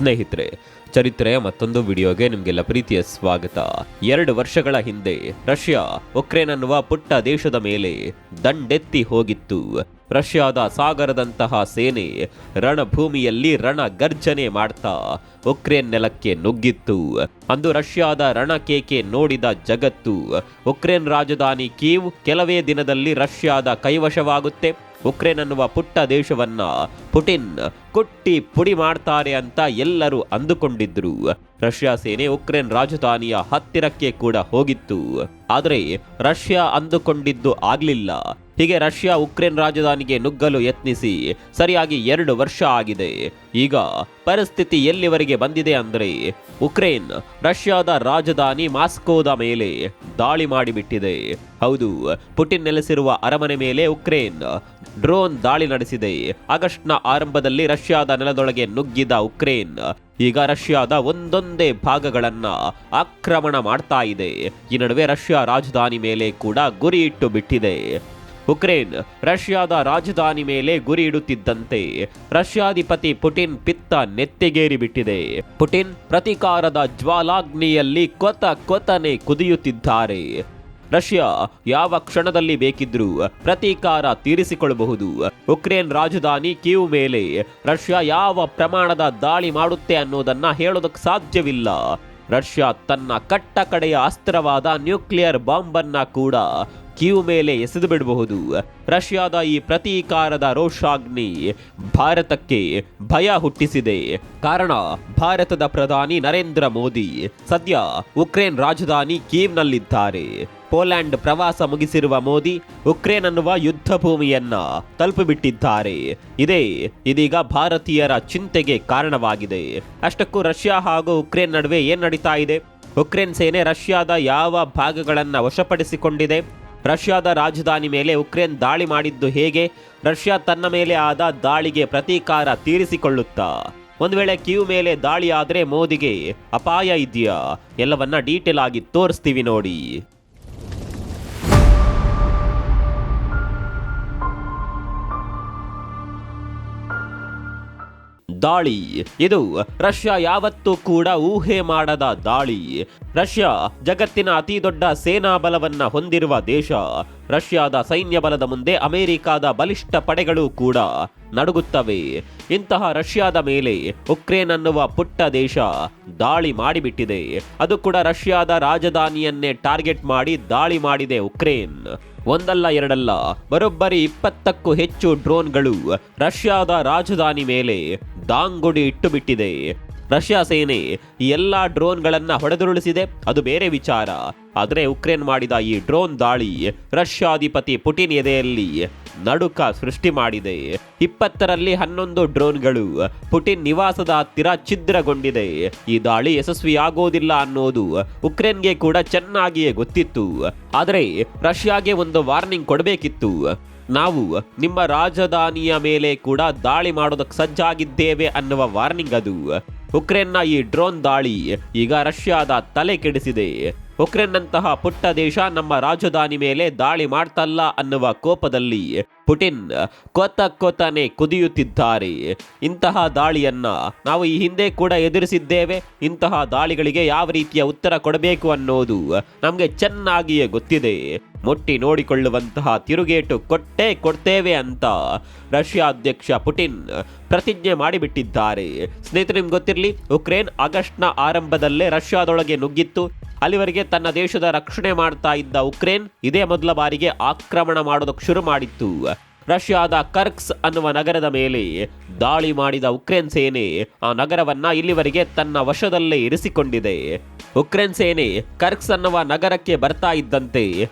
ಸ್ನೇಹಿತರೆ, ಚರಿತ್ರೆಯ ಮತ್ತೊಂದು ವಿಡಿಯೋಗೆ ನಿಮಗೆಲ್ಲ ಪ್ರೀತಿಯ ಸ್ವಾಗತ. 2 ವರ್ಷಗಳ ಹಿಂದೆ ರಷ್ಯಾ ಉಕ್ರೇನ್ ಅನ್ನುವ ಪುಟ್ಟ ದೇಶದ ಮೇಲೆ ದಂಡೆತ್ತಿ ಹೋಗಿತ್ತು. ರಷ್ಯಾದ ಸಾಗರದಂತಹ ಸೇನೆ ರಣಭೂಮಿಯಲ್ಲಿ ರಣಗರ್ಜನೆ ಮಾಡ್ತಾ ಉಕ್ರೇನ್ ನೆಲಕ್ಕೆ ನುಗ್ಗಿತ್ತು. ಅಂದು ರಷ್ಯಾದ ರಣಕೇಕೆ ನೋಡಿದ ಜಗತ್ತು. ಉಕ್ರೇನ್ ರಾಜಧಾನಿ ಕೀವ್ ಕೆಲವೇ ದಿನದಲ್ಲಿ ರಷ್ಯಾದ ಕೈವಶವಾಗುತ್ತೆ. ಉಕ್ರೇನ್ ಅನ್ನುವ ಪುಟ್ಟ ದೇಶವನ್ನ ಪುಟಿನ್ ಕುಟ್ಟಿ ಪುಡಿ ಮಾಡ್ತಾರೆ ಅಂತ ಎಲ್ಲರೂ ಅಂದುಕೊಂಡಿದ್ರು. ರಷ್ಯಾ ಸೇನೆ ಉಕ್ರೇನ್ ರಾಜಧಾನಿಯ ಹತ್ತಿರಕ್ಕೆ ಕೂಡ ಹೋಗಿತ್ತು. ಆದರೆ ರಷ್ಯಾ ಅಂದುಕೊಂಡಿದ್ದು ಆಗ್ಲಿಲ್ಲ. ಹೀಗೆ ರಷ್ಯಾ ಉಕ್ರೇನ್ ರಾಜಧಾನಿಗೆ ನುಗ್ಗಲು ಯತ್ನಿಸಿ ಸರಿಯಾಗಿ 2 ವರ್ಷ ಆಗಿದೆ. ಈಗ ಪರಿಸ್ಥಿತಿ ಎಲ್ಲಿವರೆಗೆ ಬಂದಿದೆ ಅಂದ್ರೆ ಉಕ್ರೇನ್ ರಷ್ಯಾದ ರಾಜಧಾನಿ ಮಾಸ್ಕೋದ ಮೇಲೆ ದಾಳಿ ಮಾಡಿಬಿಟ್ಟಿದೆ. ಹೌದು, ಪುಟಿನ್ ನೆಲೆಸಿರುವ ಅರಮನೆ ಮೇಲೆ ಉಕ್ರೇನ್ ಡ್ರೋನ್ ದಾಳಿ ನಡೆಸಿದೆ. ಆಗಸ್ಟ್ನ ಆರಂಭದಲ್ಲಿ ರಷ್ಯಾದ ನೆಲದೊಳಗೆ ನುಗ್ಗಿದ ಉಕ್ರೇನ್ ಈಗ ರಷ್ಯಾದ ಒಂದೊಂದೇ ಭಾಗಗಳನ್ನ ಆಕ್ರಮಣ ಮಾಡ್ತಾ ಇದೆ. ಈ ನಡುವೆ ರಷ್ಯಾ ರಾಜಧಾನಿ ಮೇಲೆ ಕೂಡ ಗುರಿ ಇಟ್ಟು ಬಿಟ್ಟಿದೆ. ಉಕ್ರೇನ್ ರಷ್ಯಾದ ರಾಜಧಾನಿ ಮೇಲೆ ಗುರಿ ಇಡುತ್ತಿದ್ದಂತೆ ರಷ್ಯಾಧಿಪತಿ ಪುಟಿನ್ ಪಿತ್ತ ನೆತ್ತಿಗೇರಿ ಬಿಟ್ಟಿದೆ. ಪುಟಿನ್ ಪ್ರತೀಕಾರದ ಜ್ವಾಲಾಗ್ನಿಯಲ್ಲಿ ಕೊತನೆ ಕುದಿಯುತ್ತಿದ್ದಾರೆ. ರಷ್ಯಾ ಯಾವ ಕ್ಷಣದಲ್ಲಿ ಬೇಕಿದ್ರೂ ಪ್ರತೀಕಾರ ತೀರಿಸಿಕೊಳ್ಳಬಹುದು. ಉಕ್ರೇನ್ ರಾಜಧಾನಿ ಕೀವ್ ಮೇಲೆ ರಷ್ಯಾ ಯಾವ ಪ್ರಮಾಣದ ದಾಳಿ ಮಾಡುತ್ತೆ ಅನ್ನೋದನ್ನ ಹೇಳೋದಕ್ಕೆ ಸಾಧ್ಯವಿಲ್ಲ. ರಷ್ಯಾ ತನ್ನ ಕಟ್ಟ ಕಡೆಯ ಅಸ್ತ್ರವಾದ ನ್ಯೂಕ್ಲಿಯರ್ ಬಾಂಬ್ ಅನ್ನ ಕೂಡ ಕೀವ್ ಮೇಲೆ ಎಸೆದು ಬಿಡಬಹುದು. ರಷ್ಯಾದ ಈ ಪ್ರತೀಕಾರದ ರೋಷಾಗ್ನಿ ಭಾರತಕ್ಕೆ ಭಯ ಹುಟ್ಟಿಸಿದೆ. ಕಾರಣ, ಭಾರತದ ಪ್ರಧಾನಿ ನರೇಂದ್ರ ಮೋದಿ ಸದ್ಯ ಉಕ್ರೇನ್ ರಾಜಧಾನಿ ಕೀವ್ನಲ್ಲಿದ್ದಾರೆ. ಪೋಲ್ಯಾಂಡ್ ಪ್ರವಾಸ ಮುಗಿಸಿರುವ ಮೋದಿ ಉಕ್ರೇನ್ ಅನ್ನುವ ಯುದ್ಧ ಭೂಮಿಯನ್ನ ತಲುಪಿಬಿಟ್ಟಿದ್ದಾರೆ. ಇದೀಗ ಭಾರತೀಯರ ಚಿಂತೆಗೆ ಕಾರಣವಾಗಿದೆ. ಅಷ್ಟಕ್ಕೂ ರಷ್ಯಾ ಹಾಗೂ ಉಕ್ರೇನ್ ನಡುವೆ ಏನ್ ನಡೀತಾ ಇದೆ? ಉಕ್ರೇನ್ ಸೇನೆ ರಷ್ಯಾದ ಯಾವ ಭಾಗಗಳನ್ನ ವಶಪಡಿಸಿಕೊಂಡಿದೆ? ರಷ್ಯಾದ ರಾಜಧಾನಿ ಮೇಲೆ ಉಕ್ರೇನ್ ದಾಳಿ ಮಾಡಿದ್ದು ಹೇಗೆ? ರಷ್ಯಾ ತನ್ನ ಮೇಲೆ ಆದ ದಾಳಿಗೆ ಪ್ರತೀಕಾರ ತೀರಿಸಿಕೊಳ್ಳುತ್ತಾ? ಒಂದು ವೇಳೆ ಕೀವ್ ಮೇಲೆ ದಾಳಿ ಆದ್ರೆ ಮೋದಿಗೆ ಅಪಾಯ ಇದೆಯಾ? ಎಲ್ಲವನ್ನ ಡೀಟೇಲ್ ಆಗಿ ತೋರಿಸ್ತೀವಿ ನೋಡಿ. ದಾಳಿ ಇದು ರಷ್ಯಾ ಯಾವತ್ತೂ ಕೂಡ ಊಹೆ ಮಾಡದ ದಾಳಿ. ರಷ್ಯಾ ಜಗತ್ತಿನ ಅತಿ ದೊಡ್ಡ ಸೇನಾ ಬಲವನ್ನ ಹೊಂದಿರುವ ದೇಶ. ರಷ್ಯಾದ ಸೈನ್ಯ ಬಲದ ಮುಂದೆ ಅಮೆರಿಕಾದ ಬಲಿಷ್ಠ ಪಡೆಗಳು ಕೂಡ ನಡುಗುತ್ತವೆ. ಇಂತಹ ರಷ್ಯಾದ ಮೇಲೆ ಉಕ್ರೇನ್ ಅನ್ನುವ ಪುಟ್ಟ ದೇಶ ದಾಳಿ ಮಾಡಿಬಿಟ್ಟಿದೆ. ಅದು ಕೂಡ ರಷ್ಯಾದ ರಾಜಧಾನಿಯನ್ನೇ ಟಾರ್ಗೆಟ್ ಮಾಡಿ ದಾಳಿ ಮಾಡಿದೆ ಉಕ್ರೇನ್. ಒಂದಲ್ಲ ಎರಡಲ್ಲ, ಬರೋಬ್ಬರಿ 20ಕ್ಕೂ ಹೆಚ್ಚು ಡ್ರೋನ್ಗಳು ರಷ್ಯಾದ ರಾಜಧಾನಿ ಮೇಲೆ ದಾಂಗುಡಿ ಇಟ್ಟು ಬಿಟ್ಟಿದೆ. ರಷ್ಯಾ ಸೇನೆ ಈ ಎಲ್ಲಾ ಡ್ರೋನ್ಗಳನ್ನ ಹೊಡೆದುರುಳಿಸಿದೆ, ಅದು ಬೇರೆ ವಿಚಾರ. ಆದರೆ ಉಕ್ರೇನ್ ಮಾಡಿದ ಈ ಡ್ರೋನ್ ದಾಳಿ ರಷ್ಯಾಧಿಪತಿ ಪುಟಿನ್ ಎದೆಯಲ್ಲಿ ನಡುಕ ಸೃಷ್ಟಿ ಮಾಡಿದೆ. 20ರಲ್ಲಿ 11 ಡ್ರೋನ್ಗಳು ಪುಟಿನ್ ನಿವಾಸದ ಹತ್ತಿರ ಛಿದ್ರಗೊಂಡಿದೆ. ಈ ದಾಳಿ ಯಶಸ್ವಿಯಾಗೋದಿಲ್ಲ ಅನ್ನೋದು ಉಕ್ರೇನ್ಗೆ ಕೂಡ ಚೆನ್ನಾಗಿಯೇ ಗೊತ್ತಿತ್ತು. ಆದರೆ ರಷ್ಯಾಗೆ ಒಂದು ವಾರ್ನಿಂಗ್ ಕೊಡಬೇಕಿತ್ತು. ನಾವು ನಿಮ್ಮ ರಾಜಧಾನಿಯ ಮೇಲೆ ಕೂಡ ದಾಳಿ ಮಾಡೋದಕ್ಕೆ ಸಜ್ಜಾಗಿದ್ದೇವೆ ಅನ್ನುವ ವಾರ್ನಿಂಗ್ ಅದು. ಉಕ್ರೇನ್ನ ಈ ಡ್ರೋನ್ ದಾಳಿ ಈಗ ರಷ್ಯಾದ ತಲೆ ಕೆಡಿಸಿದೆ. ಉಕ್ರೇನ್ನಂತಹ ಪುಟ್ಟ ದೇಶ ನಮ್ಮ ರಾಜಧಾನಿ ಮೇಲೆ ದಾಳಿ ಮಾಡ್ತಲ್ಲ ಅನ್ನುವ ಕೋಪದಲ್ಲಿ ಪುಟಿನ್ ಕೊತನೆ ಕುದಿಯುತ್ತಿದ್ದಾರೆ. ಇಂತಹ ದಾಳಿಯನ್ನ ನಾವು ಈ ಹಿಂದೆ ಕೂಡ ಎದುರಿಸಿದ್ದೇವೆ. ಇಂತಹ ದಾಳಿಗಳಿಗೆ ಯಾವ ರೀತಿಯ ಉತ್ತರ ಕೊಡಬೇಕು ಅನ್ನೋದು ನಮಗೆ ಚೆನ್ನಾಗಿಯೇ ಗೊತ್ತಿದೆ. ಮುಟ್ಟಿ ನೋಡಿಕೊಳ್ಳುವಂತಹ ತಿರುಗೇಟು ಕೊಡ್ತೇವೆ ಅಂತ ರಷ್ಯಾ ಅಧ್ಯಕ್ಷ ಪುಟಿನ್ ಪ್ರತಿಜ್ಞೆ ಮಾಡಿಬಿಟ್ಟಿದ್ದಾರೆ. ಸ್ನೇಹಿತರೆ, ನಿಮ್ಗೆ ಗೊತ್ತಿರಲಿ, ಉಕ್ರೇನ್ ಆಗಸ್ಟ್ನ ಆರಂಭದಲ್ಲೇ ರಷ್ಯಾದೊಳಗೆ ನುಗ್ಗಿತ್ತು. ಅಲ್ಲಿವರೆಗೆ ತನ್ನ ದೇಶದ ರಕ್ಷಣೆ ಮಾಡ್ತಾ ಇದ್ದ ಉಕ್ರೇನ್ ಇದೇ ಮೊದಲ ಬಾರಿಗೆ ಆಕ್ರಮಣ ಮಾಡೋದಕ್ಕೆ ಶುರು ಮಾಡಿತ್ತು. ರಷ್ಯಾದ ಕರ್ಕ್ಸ್ ಅನ್ನುವ ನಗರದ ಮೇಲೆ ದಾಳಿ ಮಾಡಿದ ಉಕ್ರೇನ್ ಸೇನೆ ಆ ನಗರವನ್ನ ಇಲ್ಲಿವರೆಗೆ ತನ್ನ ವಶದಲ್ಲೇ ಇರಿಸಿಕೊಂಡಿದೆ. ಉಕ್ರೇನ್ ಸೇನೆ ಕರ್ಕ್ಸ್ ಅನ್ನುವ ನಗರಕ್ಕೆ ಬರ್ತಾ ಇದ್ದಂತೆ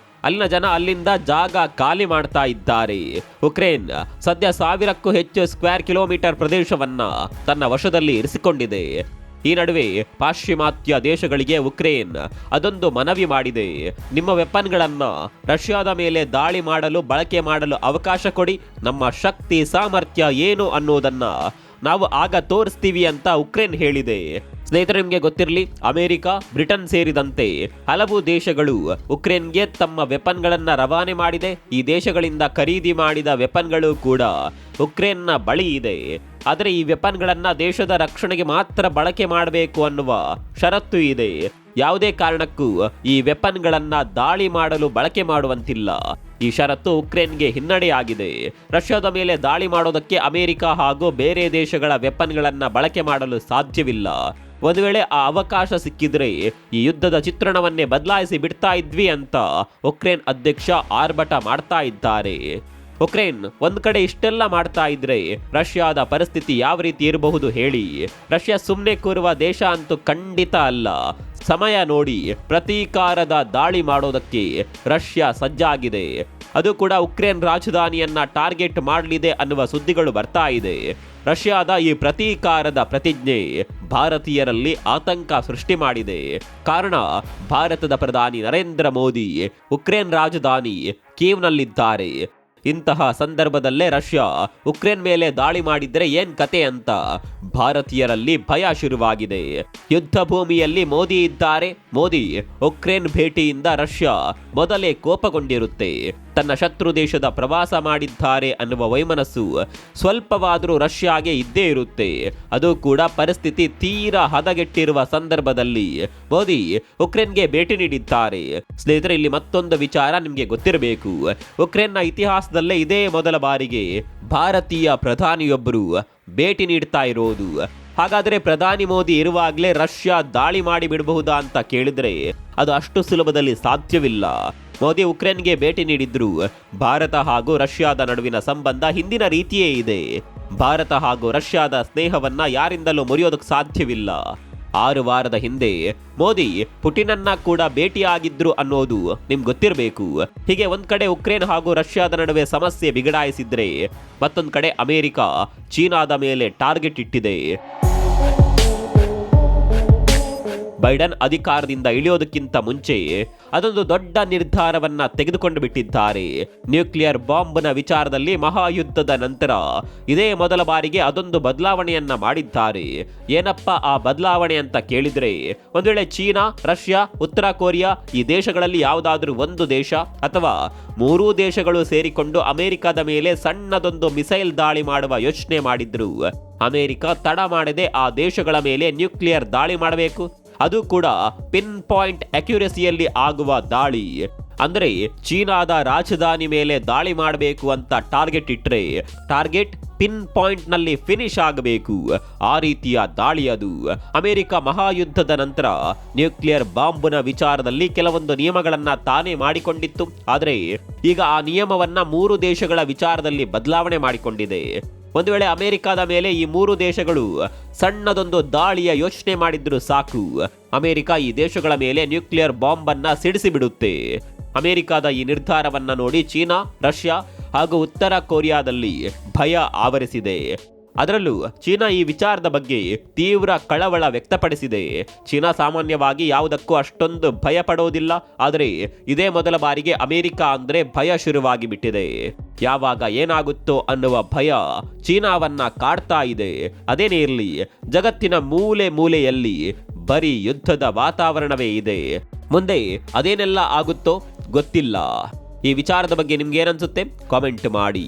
ಅಲ್ಲಿನ ಜನ ಅಲ್ಲಿಂದ ಜಾಗ ಖಾಲಿ ಮಾಡ್ತಾ ಇದ್ದಾರೆ. ಉಕ್ರೇನ್ ಸದ್ಯ 1000ಕ್ಕೂ ಹೆಚ್ಚು ಸ್ಕ್ವೇರ್ ಕಿಲೋಮೀಟರ್ ಪ್ರದೇಶವನ್ನ ತನ್ನ ವಶದಲ್ಲಿ ಇರಿಸಿಕೊಂಡಿದೆ. ಈ ನಡುವೆ ಪಾಶ್ಚಿಮಾತ್ಯ ದೇಶಗಳಿಗೆ ಉಕ್ರೇನ್ ಅದೊಂದು ಮನವಿ ಮಾಡಿದೆ. ನಿಮ್ಮ ವೆಪನ್ಗಳನ್ನ ರಷ್ಯಾದ ಮೇಲೆ ದಾಳಿ ಮಾಡಲು ಬಳಕೆ ಮಾಡಲು ಅವಕಾಶ ಕೊಡಿ. ನಮ್ಮ ಶಕ್ತಿ ಸಾಮರ್ಥ್ಯ ಏನು ಅನ್ನೋದನ್ನ ನಾವು ಆಗ ತೋರಿಸ್ತೀವಿ ಅಂತ ಉಕ್ರೇನ್ ಹೇಳಿದೆ. ಸ್ನೇಹಿತರೆ, ನಿಮಗೆ ಗೊತ್ತಿರಲಿ, ಅಮೆರಿಕ, ಬ್ರಿಟನ್ ಸೇರಿದಂತೆ ಹಲವು ದೇಶಗಳು ಉಕ್ರೇನ್ಗೆ ತಮ್ಮ ವೆಪನ್ಗಳನ್ನ ರವಾನೆ ಮಾಡಿದೆ. ಈ ದೇಶಗಳಿಂದ ಖರೀದಿ ಮಾಡಿದ ವೆಪನ್ಗಳು ಕೂಡ ಉಕ್ರೇನ್ನ ಬಳಿ ಇದೆ. ಆದರೆ ಈ ವೆಪನ್ಗಳನ್ನ ದೇಶದ ರಕ್ಷಣೆಗೆ ಮಾತ್ರ ಬಳಕೆ ಮಾಡಬೇಕು ಅನ್ನುವ ಷರತ್ತು ಇದೆ. ಯಾವುದೇ ಕಾರಣಕ್ಕೂ ಈ ವೆಪನ್ಗಳನ್ನ ದಾಳಿ ಮಾಡಲು ಬಳಕೆ ಮಾಡುವಂತಿಲ್ಲ. ಈ ಷರತ್ತು ಉಕ್ರೇನ್ಗೆ ಹಿನ್ನಡೆಯಾಗಿದೆ. ರಷ್ಯಾದ ಮೇಲೆ ದಾಳಿ ಮಾಡೋದಕ್ಕೆ ಅಮೆರಿಕ ಹಾಗೂ ಬೇರೆ ದೇಶಗಳ ವೆಪನ್ಗಳನ್ನ ಬಳಕೆ ಮಾಡಲು ಸಾಧ್ಯವಿಲ್ಲ. ಒಂದು ವೇಳೆ ಆ ಅವಕಾಶ ಸಿಕ್ಕಿದ್ರೆ ಈ ಯುದ್ಧದ ಚಿತ್ರಣವನ್ನೇ ಬದಲಾಯಿಸಿ ಬಿಡ್ತಾ ಇದ್ವಿ ಅಂತ ಉಕ್ರೇನ್ ಅಧ್ಯಕ್ಷ ಆರ್ಭಟ ಮಾಡ್ತಾ ಇದ್ದಾರೆ. ಉಕ್ರೇನ್ ಒಂದ್ ಕಡೆ ಇಷ್ಟೆಲ್ಲ ಮಾಡ್ತಾ ಇದ್ರೆ ರಷ್ಯಾದ ಪರಿಸ್ಥಿತಿ ಯಾವ ರೀತಿ ಇರಬಹುದು ಹೇಳಿ? ರಷ್ಯಾ ಸುಮ್ಮನೆ ಕೂರುವ ದೇಶ ಅಂತೂ ಖಂಡಿತ ಅಲ್ಲ. ಸಮಯ ನೋಡಿ ಪ್ರತೀಕಾರದ ದಾಳಿ ಮಾಡೋದಕ್ಕೆ ರಷ್ಯಾ ಸಜ್ಜಾಗಿದೆ. ಅದು ಕೂಡ ಉಕ್ರೇನ್ ರಾಜಧಾನಿಯನ್ನ ಟಾರ್ಗೆಟ್ ಮಾಡಲಿದೆ ಅನ್ನುವ ಸುದ್ದಿಗಳು ಬರ್ತಾ ಇದೆ. ರಷ್ಯಾದ ಈ ಪ್ರತೀಕಾರದ ಪ್ರತಿಜ್ಞೆ ಭಾರತೀಯರಲ್ಲಿ ಆತಂಕ ಸೃಷ್ಟಿ ಮಾಡಿದೆ. ಕಾರಣ, ಭಾರತದ ಪ್ರಧಾನಿ ನರೇಂದ್ರ ಮೋದಿ ಉಕ್ರೇನ್ ರಾಜಧಾನಿ ಕೀವ್ನಲ್ಲಿದ್ದಾರೆ. ಇಂತಹ ಸಂದರ್ಭದಲ್ಲೇ ರಷ್ಯಾ ಉಕ್ರೇನ್ ಮೇಲೆ ದಾಳಿ ಮಾಡಿದ್ರೆ ಏನ್ ಕತೆ ಅಂತ ಭಾರತೀಯರಲ್ಲಿ ಭಯ ಶುರುವಾಗಿದೆ. ಯುದ್ಧ ಭೂಮಿಯಲ್ಲಿ ಮೋದಿ ಇದ್ದಾರೆ. ಮೋದಿ ಉಕ್ರೇನ್ ಭೇಟಿಯಿಂದ ರಷ್ಯಾ ಮೊದಲೇ ಕೋಪಗೊಂಡಿರುತ್ತೆ. ತನ್ನ ಶತ್ರು ದೇಶದ ಪ್ರವಾಸ ಮಾಡಿದ್ದಾರೆ ಅನ್ನುವ ವೈಮನಸ್ಸು ಸ್ವಲ್ಪವಾದರೂ ರಷ್ಯಾಗೆ ಇದ್ದೇ ಇರುತ್ತೆ. ಅದು ಕೂಡ ಪರಿಸ್ಥಿತಿ ತೀರಾ ಹದಗೆಟ್ಟಿರುವ ಸಂದರ್ಭದಲ್ಲಿ ಮೋದಿ ಉಕ್ರೇನ್ಗೆ ಭೇಟಿ ನೀಡಿದ್ದಾರೆ. ಸ್ನೇಹಿತರೆ, ಇಲ್ಲಿ ಮತ್ತೊಂದು ವಿಚಾರ ನಿಮಗೆ ಗೊತ್ತಿರಬೇಕು. ಉಕ್ರೇನ್ನ ಇತಿಹಾಸದಲ್ಲೇ ಇದೇ ಮೊದಲ ಬಾರಿಗೆ ಭಾರತೀಯ ಪ್ರಧಾನಿಯೊಬ್ಬರು ಭೇಟಿ ನೀಡ್ತಾ ಇರೋದು. ಹಾಗಾದ್ರೆ ಪ್ರಧಾನಿ ಮೋದಿ ಇರುವಾಗಲೇ ರಷ್ಯಾ ದಾಳಿ ಮಾಡಿ ಬಿಡಬಹುದಾ ಅಂತ ಕೇಳಿದ್ರೆ ಅದು ಅಷ್ಟು ಸುಲಭದಲ್ಲಿ ಸಾಧ್ಯವಿಲ್ಲ. ಮೋದಿ ಉಕ್ರೇನ್ಗೆ ಭೇಟಿ ನೀಡಿದ್ರು. ಭಾರತ ಹಾಗೂ ರಷ್ಯಾದ ನಡುವಿನ ಸಂಬಂಧ ಹಿಂದಿನ ರೀತಿಯೇ ಇದೆ. ಭಾರತ ಹಾಗೂ ರಷ್ಯಾದ ಸ್ನೇಹವನ್ನ ಯಾರಿಂದಲೂ ಮುರಿಯೋದಕ್ಕೆ ಸಾಧ್ಯವಿಲ್ಲ. 6 ವಾರದ ಹಿಂದೆ ಮೋದಿ ಪುಟಿನನ್ನ ಕೂಡ ಭೇಟಿಯಾಗಿದ್ರು ಅನ್ನೋದು ನಿಮ್ಗೆ ಗೊತ್ತಿರಬೇಕು. ಹೀಗೆ ಒಂದ್ ಕಡೆ ಉಕ್ರೇನ್ ಹಾಗೂ ರಷ್ಯಾದ ನಡುವೆ ಸಮಸ್ಯೆ ಬಿಗಡಾಯಿಸಿದ್ರೆ ಮತ್ತೊಂದ್ ಕಡೆ ಅಮೆರಿಕ ಚೀನಾದ ಮೇಲೆ ಟಾರ್ಗೆಟ್ ಇಟ್ಟಿದೆ. ಬೈಡನ್ ಅಧಿಕಾರದಿಂದ ಇಳಿಯೋದಕ್ಕಿಂತ ಮುಂಚೆ ಅದೊಂದು ದೊಡ್ಡ ನಿರ್ಧಾರವನ್ನ ತೆಗೆದುಕೊಂಡು ಬಿಟ್ಟಿದ್ದಾರೆ. ನ್ಯೂಕ್ಲಿಯರ್ ಬಾಂಬ್ನ ವಿಚಾರದಲ್ಲಿ ಮಹಾಯುದ್ಧದ ನಂತರ ಇದೇ ಮೊದಲ ಬಾರಿಗೆ ಅದೊಂದು ಬದಲಾವಣೆಯನ್ನ ಮಾಡಿದ್ದಾರೆ. ಏನಪ್ಪ ಆ ಬದಲಾವಣೆ ಅಂತ ಕೇಳಿದ್ರೆ, ಒಂದು ವೇಳೆ ಚೀನಾ, ರಷ್ಯಾ, ಉತ್ತರ ಕೊರಿಯಾ ಈ ದೇಶಗಳಲ್ಲಿ ಯಾವುದಾದ್ರೂ ಒಂದು ದೇಶ ಅಥವಾ 3 ದೇಶಗಳು ಸೇರಿಕೊಂಡು ಅಮೆರಿಕದ ಮೇಲೆ ಸಣ್ಣದೊಂದು ಮಿಸೈಲ್ ದಾಳಿ ಮಾಡುವ ಯೋಚನೆ ಮಾಡಿದ್ರು. ಅಮೆರಿಕ ತಡ ಮಾಡದೆ ಆ ದೇಶಗಳ ಮೇಲೆ ನ್ಯೂಕ್ಲಿಯರ್ ದಾಳಿ ಮಾಡಬೇಕು. ಅದು ಕೂಡ ಪಿನ್ ಪಾಯಿಂಟ್ ಅಕ್ಯುರಸಿಯಲ್ಲಿ ಆಗುವ ದಾಳಿ. ಅಂದ್ರೆ ಚೀನಾದ ರಾಜಧಾನಿ ಮೇಲೆ ದಾಳಿ ಮಾಡಬೇಕು ಅಂತ ಟಾರ್ಗೆಟ್ ಇಟ್ರೆ ಟಾರ್ಗೆಟ್ ಪಿನ್ ಪಾಯಿಂಟ್ ನಲ್ಲಿ ಫಿನಿಶ್ ಆಗಬೇಕು. ಆ ರೀತಿಯ ದಾಳಿ ಅದು. ಅಮೆರಿಕ ಮಹಾಯುದ್ಧದ ನಂತರ ನ್ಯೂಕ್ಲಿಯರ್ ಬಾಂಬ್ನ ವಿಚಾರದಲ್ಲಿ ಕೆಲವೊಂದು ನಿಯಮಗಳನ್ನ ತಾನೇ ಮಾಡಿಕೊಂಡಿತ್ತು. ಆದರೆ ಈಗ ಆ ನಿಯಮವನ್ನ 3 ದೇಶಗಳ ವಿಚಾರದಲ್ಲಿ ಬದಲಾವಣೆ ಮಾಡಿಕೊಂಡಿದೆ. ಒಂದು ವೇಳೆ ಅಮೆರಿಕದ ಮೇಲೆ ಈ 3 ದೇಶಗಳು ಸಣ್ಣದೊಂದು ದಾಳಿಯ ಯೋಚನೆ ಮಾಡಿದ್ರು ಸಾಕು, ಅಮೆರಿಕ ಈ ದೇಶಗಳ ಮೇಲೆ ನ್ಯೂಕ್ಲಿಯರ್ ಬಾಂಬ್ ಅನ್ನ ಸಿಡಿಸಿಬಿಡುತ್ತೆ. ಅಮೆರಿಕದ ಈ ನಿರ್ಧಾರವನ್ನ ನೋಡಿ ಚೀನಾ, ರಷ್ಯಾ ಹಾಗೂ ಉತ್ತರ ಕೊರಿಯಾದಲ್ಲಿ ಭಯ ಆವರಿಸಿದೆ. ಅದರಲ್ಲೂ ಚೀನಾ ಈ ವಿಚಾರದ ಬಗ್ಗೆ ತೀವ್ರ ಕಳವಳ ವ್ಯಕ್ತಪಡಿಸಿದೆ. ಚೀನಾ ಸಾಮಾನ್ಯವಾಗಿ ಯಾವುದಕ್ಕೂ ಅಷ್ಟೊಂದು ಭಯ ಪಡೋದಿಲ್ಲ. ಆದರೆ ಇದೇ ಮೊದಲ ಬಾರಿಗೆ ಅಮೆರಿಕ ಅಂದ್ರೆ ಭಯ ಶುರುವಾಗಿ ಬಿಟ್ಟಿದೆ. ಯಾವಾಗ ಏನಾಗುತ್ತೋ ಅನ್ನುವ ಭಯ ಚೀನಾವನ್ನ ಕಾಡ್ತಾ ಇದೆ. ಅದೇನೇ ಇರಲಿ, ಜಗತ್ತಿನ ಮೂಲೆ ಮೂಲೆಯಲ್ಲಿ ಬರೀ ಯುದ್ಧದ ವಾತಾವರಣವೇ ಇದೆ. ಮುಂದೆ ಅದೇನೆಲ್ಲ ಆಗುತ್ತೋ ಗೊತ್ತಿಲ್ಲ. ಈ ವಿಚಾರದ ಬಗ್ಗೆ ನಿಮ್ಗೆ ಏನನ್ಸುತ್ತೆ? ಕಾಮೆಂಟ್ ಮಾಡಿ.